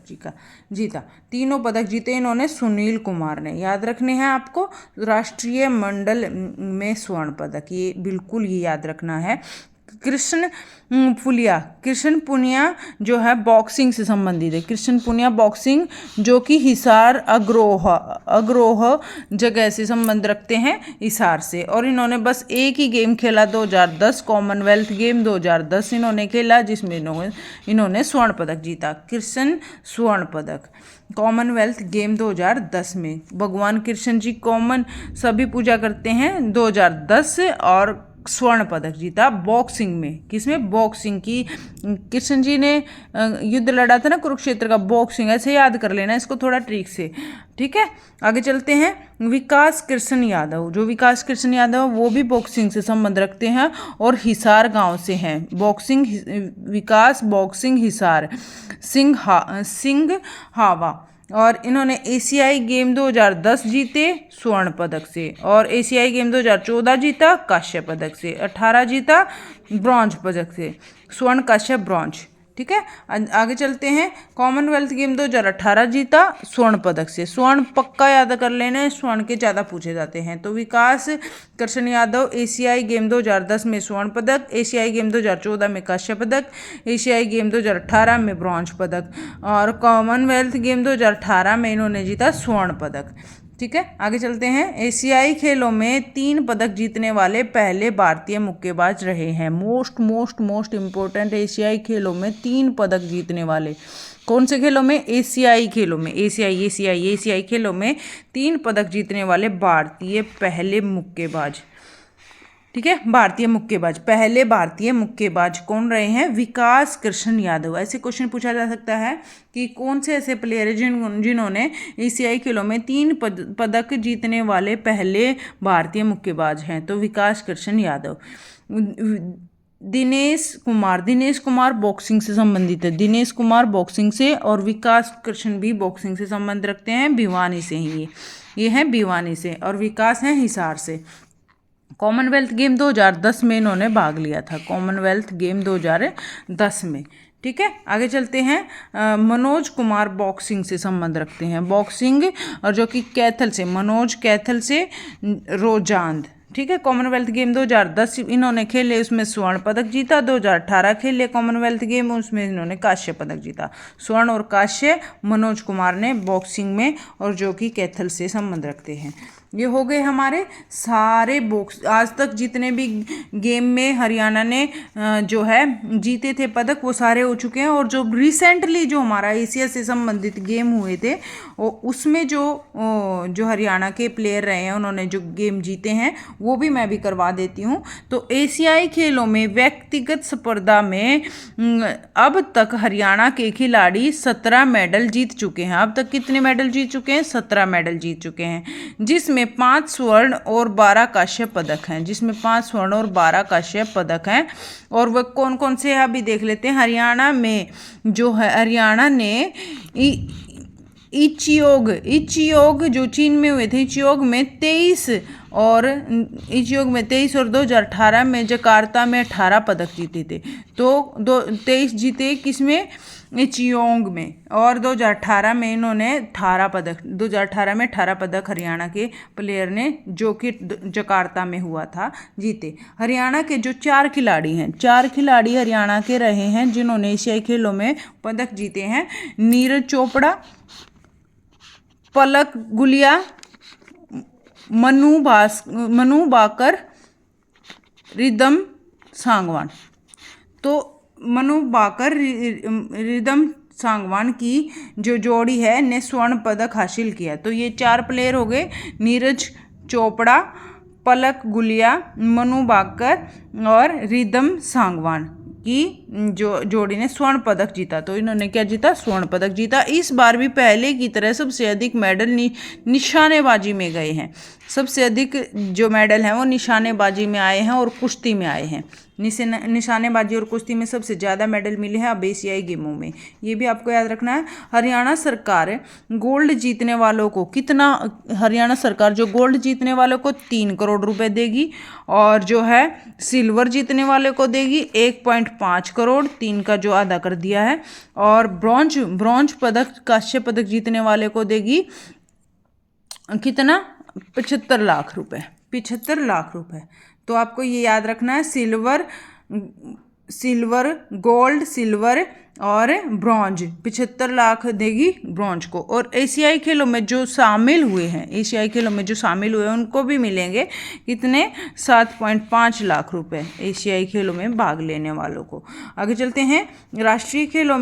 जीता। तीनों पदक जीते इन्होंने सुनील कुमार ने। याद रखने हैं आपको, राष्ट्रीय मंडल में स्वर्ण पदक, ये बिल्कुल ये याद रखना है। कृष्ण पुनिया जो है बॉक्सिंग से संबंधित है। कृष्ण पुनिया बॉक्सिंग, जो कि हिसार अग्रोह जगह से संबंध रखते हैं, हिसार से। और इन्होंने बस एक ही गेम खेला 2010, कॉमनवेल्थ गेम 2010 इन्होंने खेला, जिसमें इन्होंने स्वर्ण पदक जीता। कृष्ण स्वर्ण पदक कॉमनवेल्थ गेम 2010 में। भगवान कृष्ण जी कॉमन सभी पूजा करते हैं 2010, और स्वर्ण पदक जीता बॉक्सिंग में। किसमें? बॉक्सिंग की। कृष्ण जी ने युद्ध लड़ा था ना कुरुक्षेत्र का, बॉक्सिंग। ऐसे याद कर लेना इसको थोड़ा ट्रिक से। ठीक है, आगे चलते हैं। विकास कृष्ण यादव, जो विकास कृष्ण यादव वो भी बॉक्सिंग से संबंध रखते हैं और हिसार गांव से हैं। विकास बॉक्सिंग हिसार सिंघहावा। और इन्होंने एशियाई गेम 2010 जीते स्वर्ण पदक से, और एशियाई गेम 2014 जीता कांस्य पदक से, 18 जीता ब्रॉन्ज पदक से, स्वर्ण कांस्य ब्रॉन्ज। ठीक है, आगे चलते हैं। कॉमनवेल्थ गेम 2018 जीता स्वर्ण पदक से। स्वर्ण पक्का याद कर लेना, स्वर्ण के ज़्यादा पूछे जाते हैं। तो विकास कृष्ण यादव एशियाई गेम 2010 में स्वर्ण पदक, एशियाई गेम 2014 में कांस्य पदक, एशियाई गेम 2018 में ब्रॉन्ज पदक, और कॉमनवेल्थ गेम 2018 में इन्होंने जीता स्वर्ण पदक। ठीक है, आगे चलते हैं। एशियाई खेलों में 3 पदक जीतने वाले पहले भारतीय मुक्केबाज रहे हैं। मोस्ट इम्पोर्टेंट, एशियाई खेलों में 3 पदक जीतने वाले। कौन से खेलों में? एशियाई खेलों में। एशियाई खेलों में 3 पदक जीतने वाले भारतीय पहले मुक्केबाज। ठीक है, पहले भारतीय मुक्केबाज कौन रहे हैं? विकास कृष्ण यादव। ऐसे क्वेश्चन पूछा जा सकता है कि कौन से ऐसे प्लेयर हैं जिन्होंने एशियाई खेलों में 3 पदक जीतने वाले पहले भारतीय मुक्केबाज हैं? तो विकास कृष्ण यादव। दिनेश कुमार बॉक्सिंग से संबंधित है। दिनेश कुमार बॉक्सिंग से, और विकास कृष्ण भी बॉक्सिंग से संबंध रखते हैं, भिवानी से ही। ये हैं भिवानी से, और विकास हैं हिसार से। कॉमनवेल्थ गेम 2010 में इन्होंने भाग लिया था, कॉमनवेल्थ गेम 2010 में। ठीक है, आगे चलते हैं। मनोज कुमार बॉक्सिंग से संबंध रखते हैं, बॉक्सिंग, और जो कि कैथल से, मनोज कैथल से रोजांद। ठीक है, कॉमनवेल्थ गेम 2010 इन्होंने खेले, उसमें स्वर्ण पदक जीता। 2018 खेले कॉमनवेल्थ गेम, उसमें इन्होंने कांस्य पदक जीता। स्वर्ण और कांस्य मनोज कुमार ने बॉक्सिंग में, और जो कि कैथल से संबंध रखते हैं। ये हो गए हमारे सारे बॉक्स आज तक जितने भी गेम में हरियाणा ने जो है जीते थे पदक, वो सारे हो चुके हैं। और जो रिसेंटली जो हमारा एशिया से संबंधित गेम हुए थे, उसमें जो हरियाणा के प्लेयर रहे हैं, उन्होंने जो गेम जीते हैं, वो भी मैं भी करवा देती हूँ। तो एशियाई खेलों में व्यक्तिगत स्पर्धा में अब तक हरियाणा के खिलाड़ी 17 मेडल जीत चुके हैं। अब तक कितने मेडल जीत चुके हैं? 17 मेडल जीत चुके हैं, जिसमें जिसमें 5 स्वर्ण और 12 कांस्य पदक हैं, जिसमें 5 स्वर्ण और 12 कांस्य पदक हैं। और वह कौन कौन से हैं अभी देख लेते हैं। हरियाणा में जो है, हरियाणा ने इचियोग जो चीन में हुए थे, इचियोग में 23 और 2018 में जकार्ता में 18 पदक जीते थे। तो 23 जीते किसमें, इचियोंग में, और 2018 में इन्होंने 18 पदक, 2018 में 18 पदक हरियाणा के प्लेयर ने, जो कि जकार्ता में हुआ था, जीते। हरियाणा के जो 4 खिलाड़ी हैं, 4 खिलाड़ी हरियाणा के रहे हैं जिन्होंने एशियाई खेलों में पदक जीते हैं। नीरज चोपड़ा, पलक गुलिया, मनु बाकर, रिदम सांगवान। तो मनु बाकर रिदम सांगवान की जो जोड़ी है ने स्वर्ण पदक हासिल किया। तो ये 4 प्लेयर हो गए, नीरज चोपड़ा, पलक गुलिया, मनु बाकर और रिदम सांगवान की जो जोड़ी ने स्वर्ण पदक जीता। तो इन्होंने क्या जीता, स्वर्ण पदक जीता। इस बार भी पहले की तरह सबसे अधिक मेडल निशानेबाजी में गए हैं। सबसे अधिक जो मेडल हैं वो निशानेबाजी में आए हैं और कुश्ती में आए हैं। निशानेबाजी और कुश्ती में सबसे ज़्यादा मेडल मिले हैं अब एशियाई गेमों में, ये भी आपको याद रखना है। हरियाणा सरकार गोल्ड जीतने वालों को कितना, हरियाणा सरकार जो गोल्ड जीतने वालों को 3 करोड़ रुपए देगी, और जो है सिल्वर जीतने वाले को देगी 1.5 करोड़, 3 का जो आधा कर दिया है। और ब्रॉन्ज पदक, कांस्य पदक जीतने वाले को देगी कितना, 75 लाख रुपए, 75 लाख रुपए। तो आपको ये याद रखना है, सिल्वर, गोल्ड, सिल्वर और ब्रॉन्ज, 75 लाख देगी ब्रॉन्ज को। और एशियाई खेलों में जो शामिल हुए हैं, एशियाई खेलों में जो शामिल हुए हैं उनको भी मिलेंगे कितने, 7.5 लाख रुपए एशियाई खेलों में भाग लेने वालों को। आगे चलते हैं। राष्ट्रीय खेलों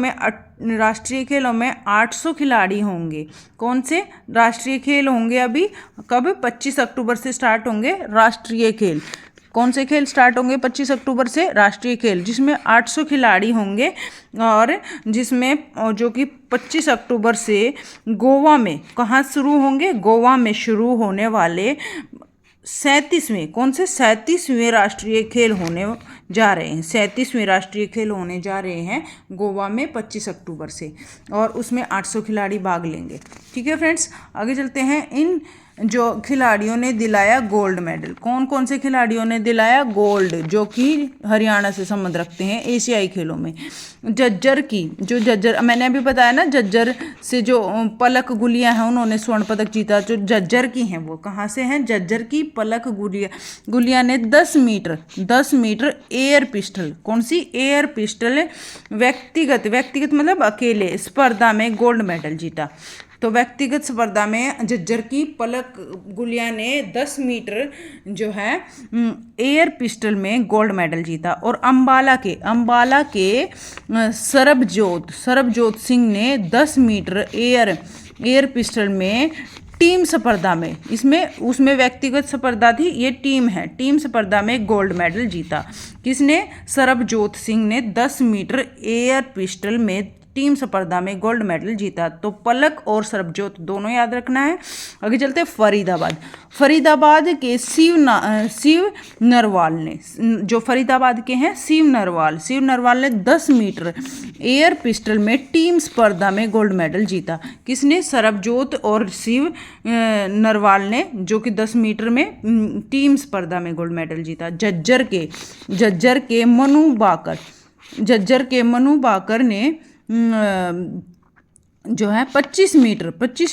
में 800 खिलाड़ी होंगे। कौन से राष्ट्रीय खेल होंगे अभी, कब, 25 अक्टूबर से स्टार्ट होंगे राष्ट्रीय खेल। कौन से खेल स्टार्ट होंगे 25 अक्टूबर से, राष्ट्रीय खेल, जिसमें 800 खिलाड़ी होंगे, और जिसमें जो कि 25 अक्टूबर से गोवा में, कहाँ शुरू होंगे, गोवा में शुरू होने वाले 37वें, कौन से 37वें राष्ट्रीय खेल होने जा रहे हैं। 37वें राष्ट्रीय खेल होने जा रहे हैं गोवा में 25 अक्टूबर से, और उसमें 800 खिलाड़ी भाग लेंगे। ठीक है फ्रेंड्स, आगे चलते हैं। इन जो खिलाड़ियों ने दिलाया गोल्ड मेडल, कौन कौन से खिलाड़ियों ने दिलाया गोल्ड, जो कि हरियाणा से संबंध रखते हैं एशियाई खेलों में। जज्जर की, जो जज्जर मैंने अभी बताया ना, जज्जर से जो पलक गुलिया हैं उन्होंने स्वर्ण पदक जीता। जो जज्जर की हैं वो कहाँ से हैं, जज्जर की पलक गुलिया ने 10 मीटर एयर पिस्टल, कौन सी, एयर पिस्टल व्यक्तिगत मतलब अकेले स्पर्धा में गोल्ड मेडल जीता। तो व्यक्तिगत स्पर्धा में जज्जर की पलक गुलिया ने 10 मीटर जो है एयर पिस्टल में गोल्ड मेडल जीता। और अंबाला के सरबजोत सिंह ने 10 मीटर एयर पिस्टल में टीम स्पर्धा में, उसमें व्यक्तिगत स्पर्धा थी, ये टीम स्पर्धा में गोल्ड मेडल जीता। किसने, सरबजोत सिंह ने 10 मीटर एयर पिस्टल में टीम स्पर्धा में गोल्ड मेडल जीता। तो पलक और सरबजोत दोनों याद रखना है। आगे चलते फरीदाबाद के शिव नरवाल ने, जो फरीदाबाद के हैं शिव नरवाल ने 10 मीटर एयर पिस्टल में टीम स्पर्धा में गोल्ड मेडल जीता। किसने, सरबजोत और शिव नरवाल ने, जो कि 10 मीटर में टीम स्पर्धा में गोल्ड मेडल जीता। जज्जर के मनु बाकर ने जो है 25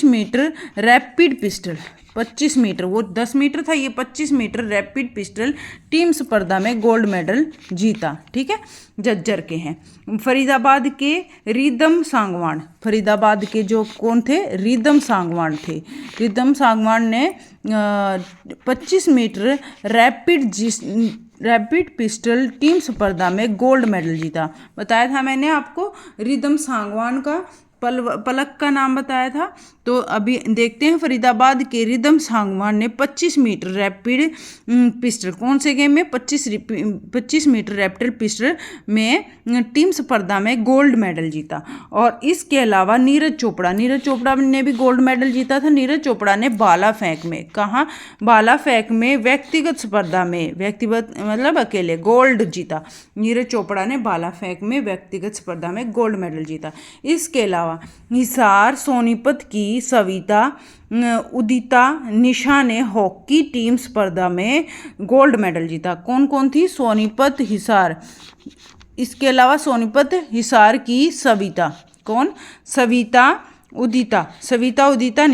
मीटर रैपिड पिस्टल, 25 मीटर, वो 10 मीटर था, ये 25 मीटर रैपिड पिस्टल टीम स्पर्धा में गोल्ड मेडल जीता। ठीक है, जज्जर के हैं। फरीदाबाद के रिदम के जो कौन थे, रिदम सांगवान ने 25 मीटर रैपिड पिस्टल टीम स्पर्धा में गोल्ड मेडल जीता। बताया था मैंने आपको रिदम सांगवान का पलक का नाम बताया था। तो अभी देखते हैं फरीदाबाद के रिदम सांगवान ने 25 मीटर रैपिड पिस्टल, कौन से गेम में 25 मीटर रैपिड पिस्टल में टीम स्पर्धा में गोल्ड मेडल जीता। और इसके अलावा नीरज चोपड़ा ने भी गोल्ड मेडल जीता था। नीरज चोपड़ा ने भाला फेंक में, कहाँ, भाला फेंक में व्यक्तिगत स्पर्धा में, व्यक्तिगत मतलब अकेले, गोल्ड जीता। नीरज चोपड़ा ने भाला फेंक में व्यक्तिगत स्पर्धा में गोल्ड मेडल जीता। इसके अलावा हिसार सोनीपत की सविता उदिता निशा ने हॉकी टीम स्पर्धा में गोल्ड मेडल जीता। कौन कौन थी? सोनीपत, हिसार। इसके अलावा सोनीपत हिसार की सविता, कौन? सविता उदिता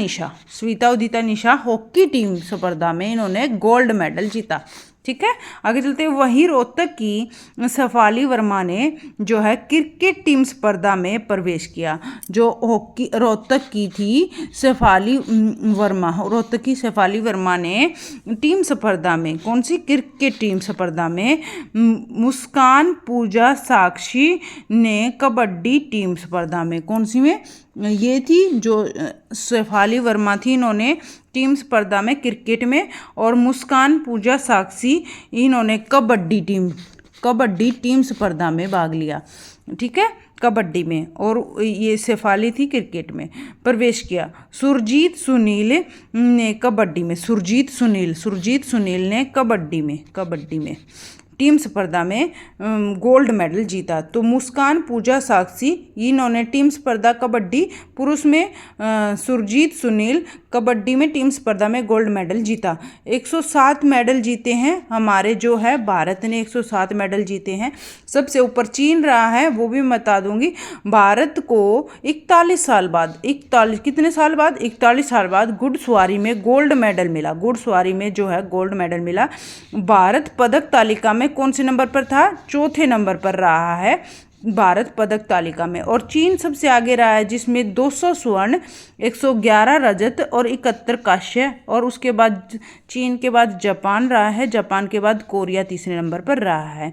निशा हॉकी टीम स्पर्धा में इन्होंने गोल्ड मेडल जीता। ठीक है, आगे चलते हैं। वहीं रोहतक की शेफाली वर्मा ने जो है क्रिकेट टीम स्पर्धा में प्रवेश किया। जो हॉकी रोहतक की थी शेफाली वर्मा ने टीम स्पर्धा में, कौन सी? क्रिकेट टीम स्पर्धा में। मुस्कान पूजा साक्षी ने कबड्डी टीम स्पर्धा में, कौन सी में? ये थी जो शेफाली वर्मा थी, इन्होंने टीम स्पर्धा में क्रिकेट में, और मुस्कान पूजा साक्षी इन्होंने कबड्डी टीम स्पर्धा में भाग लिया। ठीक है, कबड्डी में, और ये शेफाली थी क्रिकेट में प्रवेश किया। सुरजीत सुनील ने कबड्डी में, सुरजीत सुनील ने कबड्डी में टीम स्पर्धा में गोल्ड मेडल जीता। तो मुस्कान पूजा साक्षी इन्होंने टीम स्पर्धा कबड्डी पुरुष में, सुरजीत सुनील कबड्डी में टीम स्पर्धा में गोल्ड मेडल जीता। 107 मेडल जीते हैं हमारे जो है भारत ने, 107 मेडल जीते हैं। सबसे ऊपर चीन रहा है, वो भी मैं बता दूंगी। भारत को 41 साल बाद, 41 साल बाद घुड़सवारी में गोल्ड मेडल मिला। घुड़सवारी में जो है गोल्ड मेडल मिला। भारत पदक तालिका में कौन से नंबर पर था? चौथे नंबर पर रहा है भारत पदक तालिका में। और चीन सबसे आगे रहा है, जिसमें 200 स्वर्ण, 111 रजत और 71 कांस्य। और उसके बाद चीन के बाद जापान रहा है, जापान के बाद कोरिया तीसरे नंबर पर रहा है।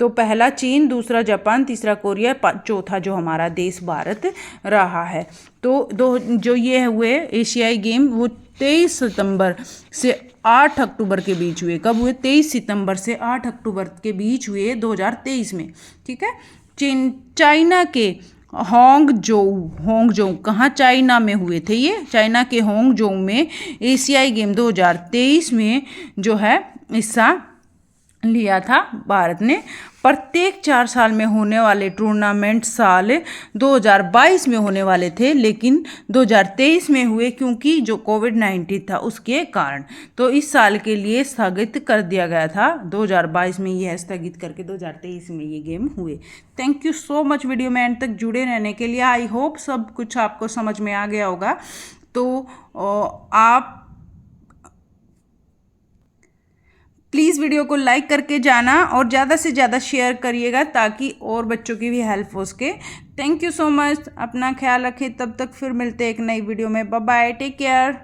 तो पहला चीन, दूसरा जापान, तीसरा कोरिया, चौथा जो हमारा देश भारत रहा है। तो जो ये हुए एशियाई गेम, वो 23 सितंबर से 8 अक्टूबर के बीच हुए। कब हुए? 23 सितंबर से 8 अक्टूबर के बीच हुए 2023 में। ठीक है, चाइना के होंगजोऊ, कहाँ? चाइना में हुए थे ये, चाइना के होंगजोऊ में एशियाई गेम 2023 में जो है हिस्सा लिया था भारत ने। प्रत्येक 4 साल में होने वाले टूर्नामेंट साल 2022 में होने वाले थे, लेकिन 2023 में हुए क्योंकि जो कोविड-19 था उसके कारण। तो इस साल के लिए स्थगित कर दिया गया था, 2022 में यह स्थगित करके 2023 में ये गेम हुए। Thank you so much video में एंड तक जुड़े रहने के लिए। आई होप सब कुछ आपको समझ में आ गया होगा। तो आप प्लीज़ वीडियो को लाइक करके जाना और ज़्यादा से ज़्यादा शेयर करिएगा, ताकि और बच्चों की भी हेल्प हो सके। थैंक यू सो मच, अपना ख्याल रखें। तब तक फिर मिलते हैं एक नई वीडियो में। Bye bye, take care.